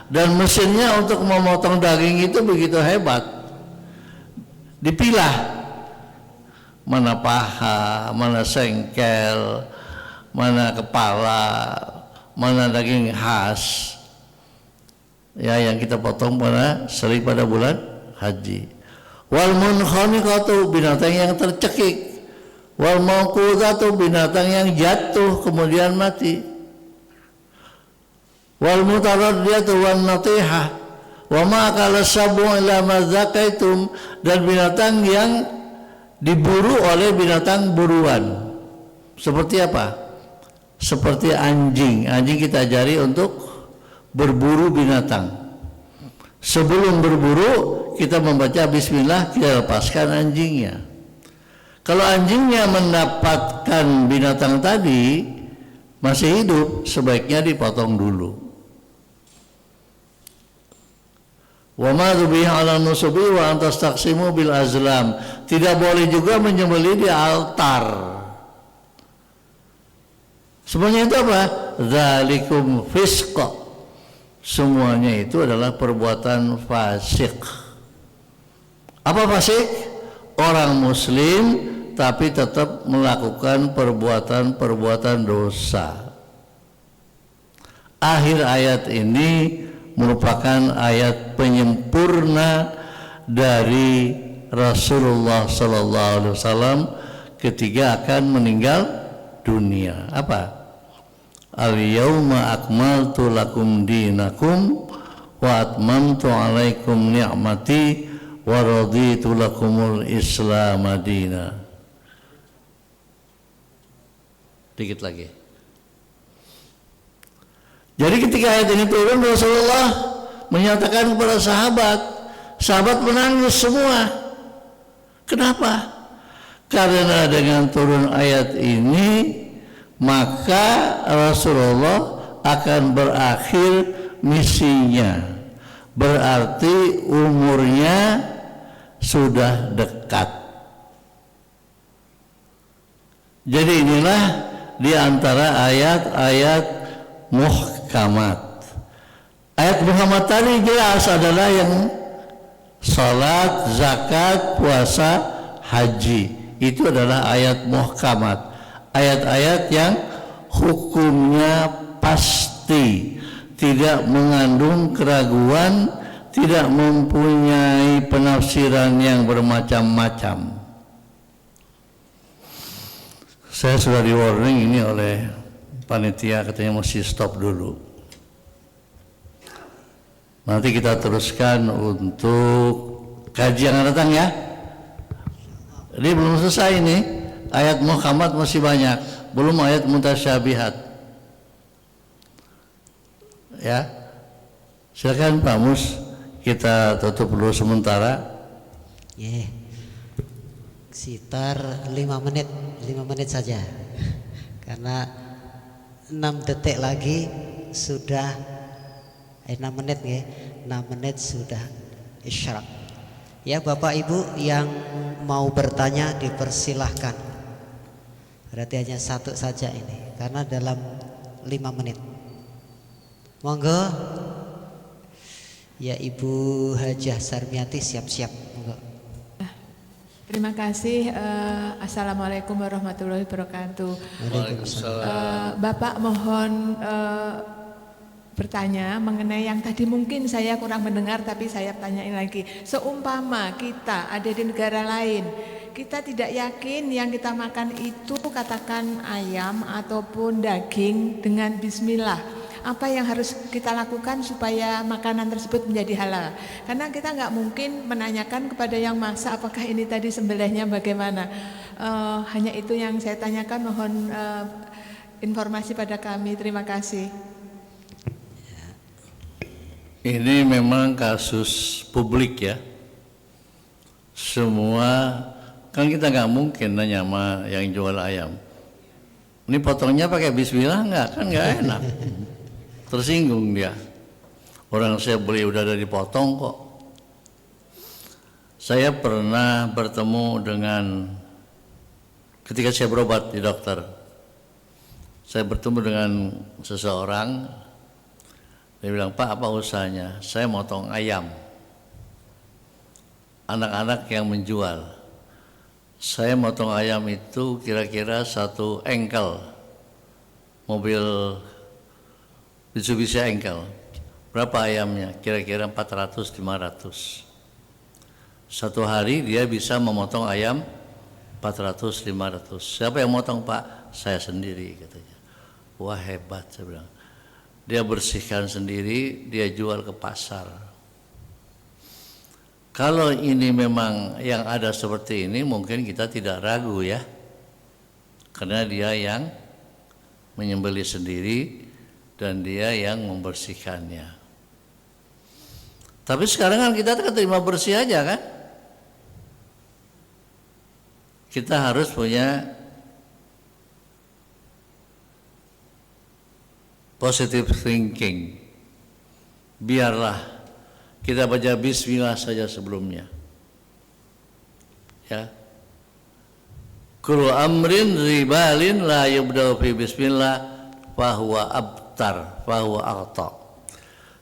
dan mesinnya untuk memotong daging itu begitu hebat, dipilah mana paha, mana sengkel, mana kepala, mana daging khas ya yang kita potong pada bulan haji. Wal munkhaniqatu, binatang yang tercekik. Wal mauqudatu, binatang yang jatuh kemudian mati. Wal mutaraddiyatu wan natihah. Wa ma akala sab'u illa ma zakaitum, dan binatang yang diburu oleh binatang buruan. Seperti apa? Seperti anjing. Anjing kita ajari untuk berburu binatang. Sebelum berburu kita membaca bismillah, kita lepaskan anjingnya. Kalau anjingnya mendapatkan binatang tadi masih hidup, sebaiknya dipotong dulu. Wa ma dzubiha 'ala nusubi wa an tastaqsimu bil azlam. Tidak boleh juga menyembelih di altar. Semuanya itu apa? Dzalikum fisq. Semuanya itu adalah perbuatan fasik. Apa fasik? Orang muslim tapi tetap melakukan perbuatan-perbuatan dosa. Akhir ayat ini merupakan ayat penyempurna dari Rasulullah Sallallahu Alaihi Wasallam ketika akan meninggal dunia. Apa? Al-yawma akmaltu lakum dinakum wa atmamtu alaikum ni'mati wa raditu lakumul Islam madina. Dikit lagi. Jadi ketika ayat ini turun, Rasulullah menyatakan kepada sahabat menangis semua. Kenapa? Karena dengan turun ayat ini maka Rasulullah akan berakhir misinya. Berarti umurnya sudah dekat. Jadi inilah di antara ayat-ayat muhkamat. Ayat muhkamat tadi jelas adalah yang salat, zakat, puasa, haji. Itu adalah ayat muhkamat. Ayat-ayat yang hukumnya pasti, tidak mengandung keraguan, tidak mempunyai penafsiran yang bermacam-macam. Saya sudah di warning ini oleh panitia, katanya mesti stop dulu. Nanti kita teruskan untuk kajian yang datang ya. Ini belum selesai ini. Ayat muhkamat masih banyak, belum ayat mutasyabihat. Ya, silakan Pak Mus, kita tutup dulu sementara. Sekitar 5 menit saja, karena 6 detik lagi sudah 6 menit ya, 6 menit sudah isyraq. Ya Bapak Ibu yang mau bertanya dipersilahkan. Berarti hanya satu saja ini karena dalam 5 menit. Monggo. Ya Ibu Hajah Sarmiati siap-siap. Monggo. Terima kasih. Assalamualaikum warahmatullahi wabarakatuh. Bapak mohon bertanya mengenai yang tadi mungkin saya kurang mendengar, tapi saya tanyain lagi. Seumpama kita ada di negara lain, kita tidak yakin yang kita makan itu katakan ayam ataupun daging dengan bismillah. Apa yang harus kita lakukan supaya makanan tersebut menjadi halal? Karena kita nggak mungkin menanyakan kepada yang masak apakah ini tadi sembelihnya bagaimana. Hanya itu yang saya tanyakan. Mohon informasi pada kami. Terima kasih. Ini memang kasus publik ya. Semua kan kita nggak mungkin nanya sama yang jual ayam. Ini potongnya pakai bismillah nggak? Kan nggak enak. Tersinggung dia. Orang saya beli udah ada dipotong kok. Saya pernah bertemu dengan ketika saya berobat di dokter. Saya bertemu dengan seseorang. Dia bilang, Pak apa usahanya? Saya motong ayam. Anak-anak yang menjual. Saya motong ayam itu kira-kira 1 engkel. Mobil Mitsubishi engkel. Berapa ayamnya? Kira-kira 400-500. Satu hari dia bisa memotong ayam 400-500. Siapa yang motong Pak? Saya sendiri katanya. Wah hebat saya bilang. Dia bersihkan sendiri, dia jual ke pasar. Kalau ini memang yang ada seperti ini mungkin kita tidak ragu ya. Karena dia yang menyembelih sendiri dan dia yang membersihkannya. Tapi sekarang kan kita terima bersih aja kan? Kita harus punya positive thinking. Biarlah kita baca bismillah saja sebelumnya. Ya. Kullu amrin ribalin la yubda'u fi bismillah fahuwa fahuwa akhta.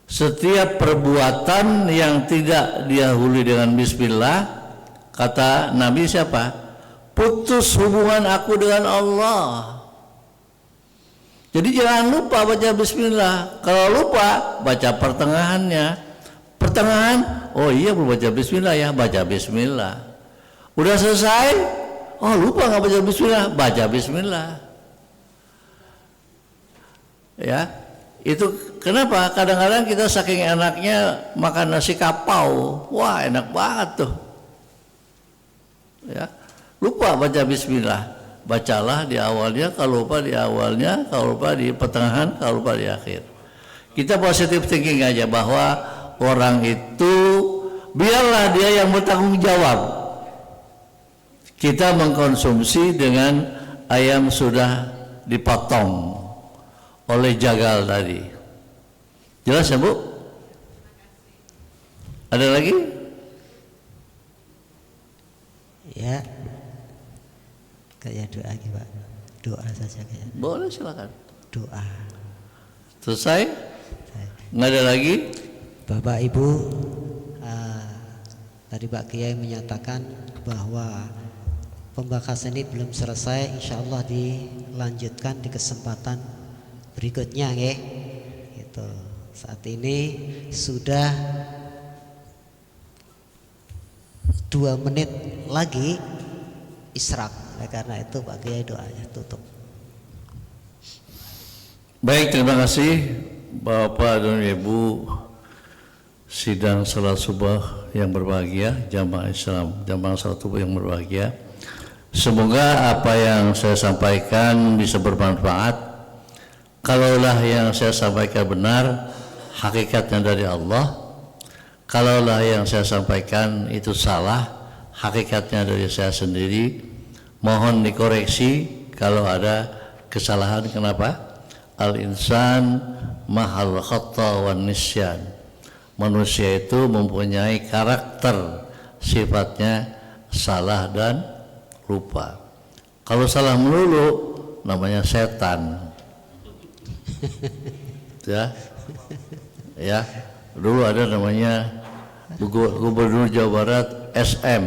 Setiap perbuatan yang tidak didahului dengan bismillah, kata Nabi siapa? Putus hubungan aku dengan Allah. Jadi jangan lupa baca bismillah. Kalau lupa baca pertengahannya. Pertengahan, oh iya belum baca bismillah ya, baca bismillah. Udah selesai, oh lupa nggak baca bismillah, baca bismillah. Ya, itu kenapa? Kadang-kadang kita saking enaknya makan nasi kapau, wah enak banget tuh. Ya, lupa baca bismillah, bacalah di awalnya, kalau lupa di awalnya, kalau lupa di pertengahan, kalau lupa di akhir. Kita positive thinking aja bahwa orang itu biarlah dia yang bertanggung jawab. Kita mengkonsumsi dengan ayam sudah dipotong oleh jagal tadi. Jelas ya Bu? Ada lagi? Ya. Kayak doa gitu Pak. Doa saja kayak. Boleh silakan. Doa. Selesai? Nggak ada lagi? Bapak Ibu, tadi Pak Kiai menyatakan bahwa pembahasan ini belum selesai. Insya Allah dilanjutkan di kesempatan berikutnya ya. Gitu. Saat ini sudah 2 menit lagi isyraq. Nah, karena itu Pak Kiai doanya tutup. Baik, terima kasih Bapak dan Ibu sidang salat subuh yang berbahagia, jamaah Islam, jamaah salat subuh yang berbahagia. Semoga apa yang saya sampaikan bisa bermanfaat. Kalaulah yang saya sampaikan benar, hakikatnya dari Allah. Kalaulah yang saya sampaikan itu salah, hakikatnya dari saya sendiri. Mohon dikoreksi kalau ada kesalahan. Kenapa? Al-insan mahal khata wan nisyan. manusia itu mempunyai karakter, sifatnya salah dan lupa. Kalau salah melulu namanya setan. Ya, dulu ada namanya Gubernur Jawa Barat SM.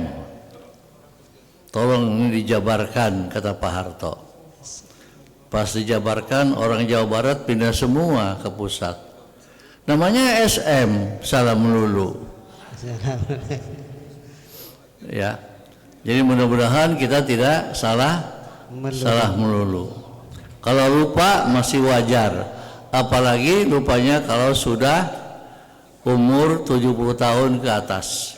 Tolong ini dijabarkan, kata Pak Harto. Pas dijabarkan, orang Jawa Barat pindah semua ke pusat. Namanya SM, salah melulu. Ya, jadi mudah-mudahan kita tidak salah melulu. Kalau lupa masih wajar, apalagi lupanya kalau sudah umur 70 tahun ke atas.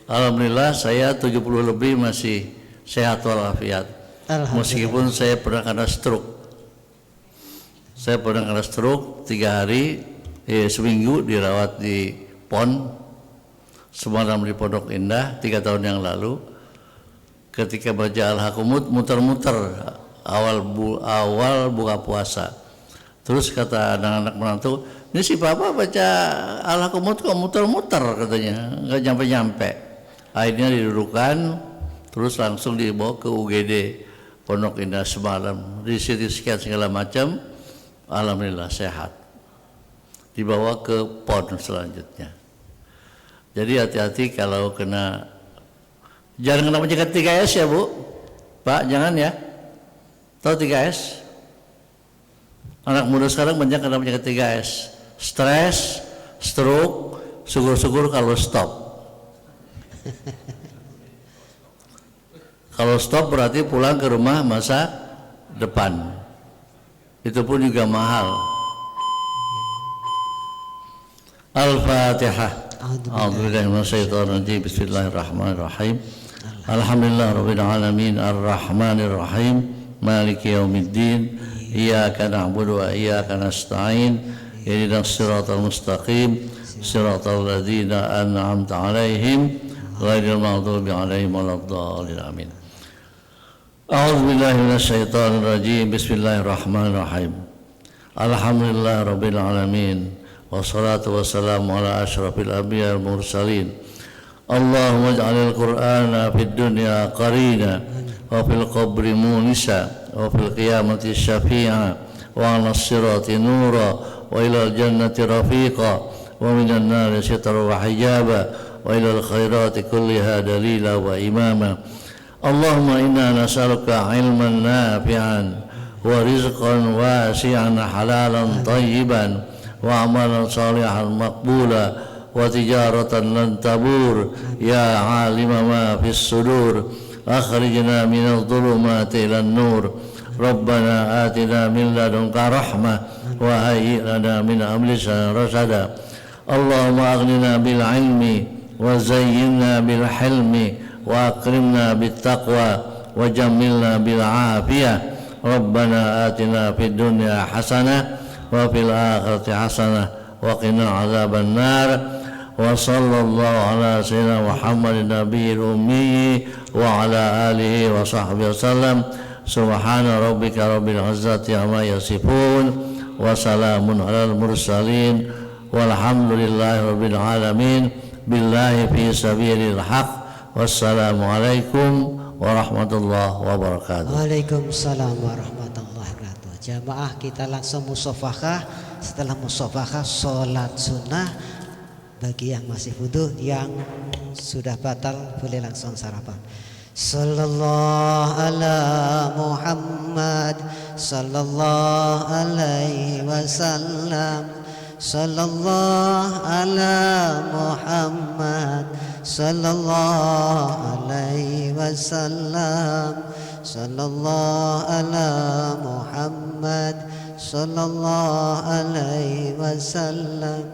Alhamdulillah saya 70 lebih masih sehat walafiat. Meskipun saya pernah kena stroke. Saya pernah kena stroke 3 hari, seminggu dirawat di PON, semalam di Pondok Indah 3 tahun yang lalu. Ketika baca Al-Hakumut muter-muter awal buka puasa. Terus kata anak-anak menantu, ini si Papa baca Al-Hakumut kok muter-muter, katanya, nggak nyampe-nyampe. Akhirnya didudukan, terus langsung dibawa ke UGD Pondok Indah semalam, di CT scan segala macam, alhamdulillah sehat. Dibawa ke PON selanjutnya. Jadi hati-hati kalau kena, jangan kena penyakit 3S ya Bu, Pak, jangan ya. Tahu 3S? Anak muda sekarang banyak kena penyakit 3S. Stres, stroke, syukur-syukur kalau stop. Kalau stop berarti pulang ke rumah masa depan. Itu pun juga mahal. Al-Fatihah. A'udzubillahi minasyaitonir rajim. Bismillahirrahmanirrahim. Alhamdulillahirabbil alamin arrahmanir rahim maliki yaumiddin iyyaka na'budu wa iyyaka nasta'in ihdinas siratal mustaqim siratal ladzina an'amta 'alaihim ghairil maghdubi 'alaihim waladdallin amin. A'udzubillahi minasyaitonir rajim. Bismillahirrahmanirrahim. Alhamdulillahirabbil alamin wassalatu wassalamu ala asyrafil anbiya'i wal mursalin. Allahumma ij'alil Qur'ana fid dunya qarina wa fil qabri munisa wa fil qiyamati syafi'a wa 'alas sirati nura wa ilal jannati rafiqa wa minan nari sitra wa hijaba wa ilal khairati kulliha dalila wa imama. Allahumma inna nas'aluka 'ilman nafi'an wa rizqan wasi'an halalan tayyiban wa amalan salihan maqbula wa tijaratan lan tabur ya 'alima ma fis sudur akhrijna minadh dhulumati ilan nur rabbana atina min ladunka rahmah wa hayyi lana min amrina rasada. Allahumma aghnina bil ilmi wa zayyinna bil hilmi wa akrimna bit taqwa wa jammilna bil afiyah. Rabbana atina fid dunya hasanah wa fil akhirati hasanah wa qina adzaban nar. Wa sallallahu ala sayyidina Muhammadin nabiyil ummi wa ala alihi wa sahbihi wasallam. Subhana rabbika rabbil izzati amma yasifun wa salamun alal mursalin walhamdulillahi rabbil alamin. Billahi fi sabilil haq. Wassalamu alaikum warahmatullahi wabarakatuh. Waalaikumsalam warahmatullahi wabarakatuh. Jamaah kita langsung musafahah. Setelah musafahah sholat sunnah. Bagi yang masih wudu, yang sudah batal boleh langsung sarapan. Sallallahu ala Muhammad sallallahu alaihi wasallam. Sallallahu ala Muhammad sallallahu alaihi wasallam. Sallallahu ala Muhammad sallallahu alaihi wasallam.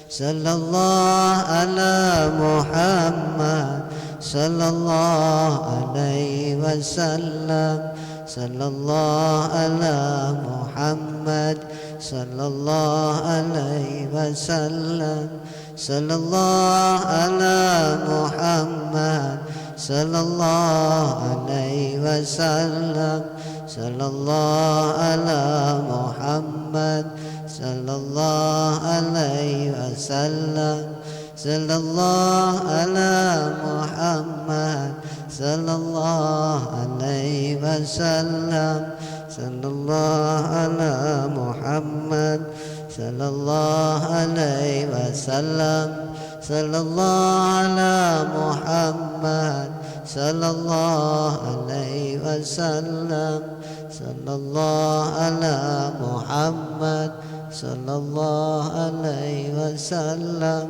Sallallahu ala Muhammad sallallahu alaihi wasallam. Sallallahu ala Muhammad sallallahu alaihi wasallam. Sallallahu ala Muhammad sallallahu alaihi wasallam. Sallallahu ala Muhammad sallallahu alaihi wasallam. sallallahu ala Muhammad, sallallahu alaihi wasallam, sallallahu ala Muhammad, sallallahu alaihi wasallam, sallallahu ala Muhammad, sallallahu alaihi wasallam, sallallahu ala Muhammad, sallallahu alaihi wasallam,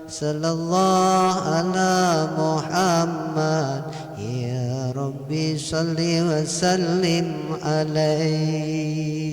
sallallahu ala Muhammad. Ya Rabbi salli wa sallim alaihi.